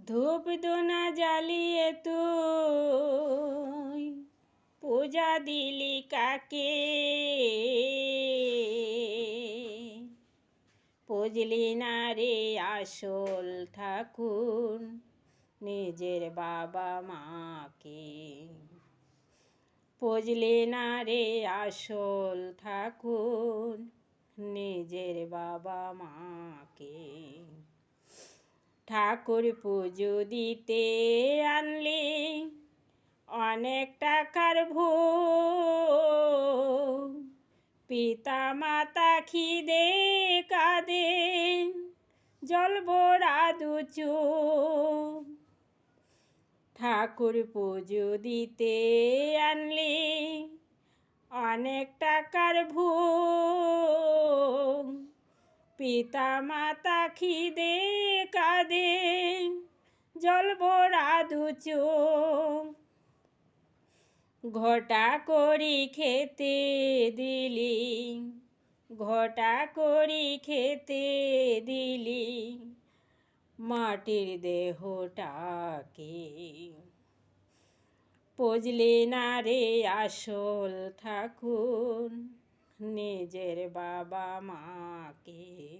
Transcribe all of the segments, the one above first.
ধূপ ধুনা জ্বালিয়ে তুই পূজা দিলি কাকে? পুজলি না রে আসল ঠাকুর নিজের বাবা মাকে। পুজলি না রে আসল ঠাকুর নিজের বাবা মাকে। ঠাকুর পুজো দিতে আনলি অনেক টাকার ভোগ, পিতা মাতা খিদে কাঁদে জল ভরা দু চোখ। ঠাকুর পুজো দিতে আনলি অনেক টাকার ভোগ, পিতা মাতা খিদে কাঁদে জল ভরা দু চোখ। ঘটা করি খেতে দিলি, ঘটা করি খেতে দিলি মাটির দেহটাকে। পুজলি না রে আসল ঠাকুর নিজের বাবা মাকে।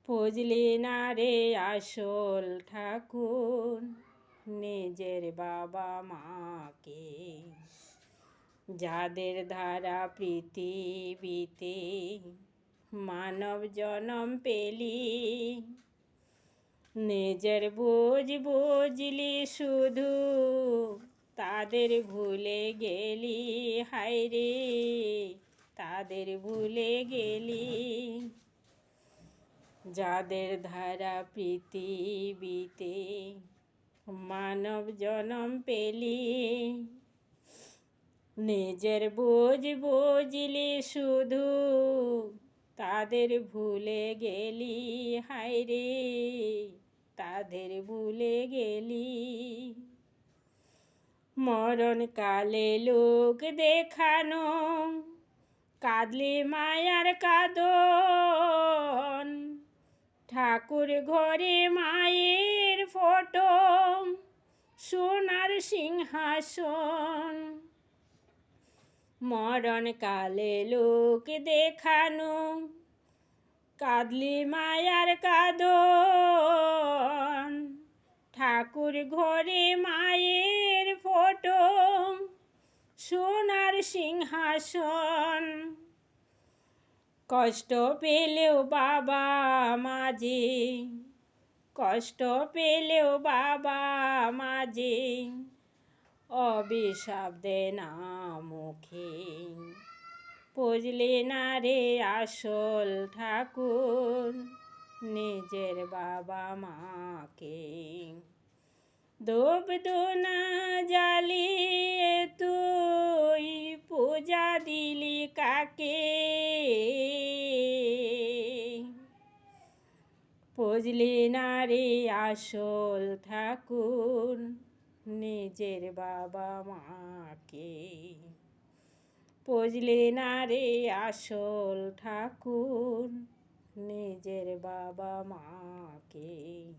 পুজলি না রে আসল ঠাকুর নিজের বাবা মাকে। যাদের দ্বারা পৃথিবীতে মানব জনম পেলি, নিজের বুঝ বুঝলি শুধু তাদের ভুলে গেলি। হায়রে তাদের ভুলে গেলি। যাদের ধারা পৃথিবীতে মানব জনম পেলি, নিজের বুঝ বুঝলি শুধু তাদের ভুলে গেলি। হায়রে তাদের ভুলে গেলি। মরণকালে লোক দেখানো কাঁদলি মায়ার কাঁদন, ঠাকুর ঘরে মায়ের ফটো সোনার সিংহাসন। মরণকালে লোক দেখানো কাঁদলি মায়ার কাঁদন, ঠাকুর ঘরে মায়ের ফটো সোনার সিংহাসন। কষ্ট পেলেও বাবা মাঝে, কষ্ট পেলেও বাবা মাঝে অভিশাপ দে না মুখে। পুজলি না রে আসল ঠাকুর নিজের বাবা মাকে। ধূপ ধুনা জ্বালিয়ে তুই পূজা দিলি কাকে? পুজলি না রে আসল ঠাকুর নিজের বাবা মাকে। পুজলি না রে আসল ঠাকুর নিজের বাবা মাকে।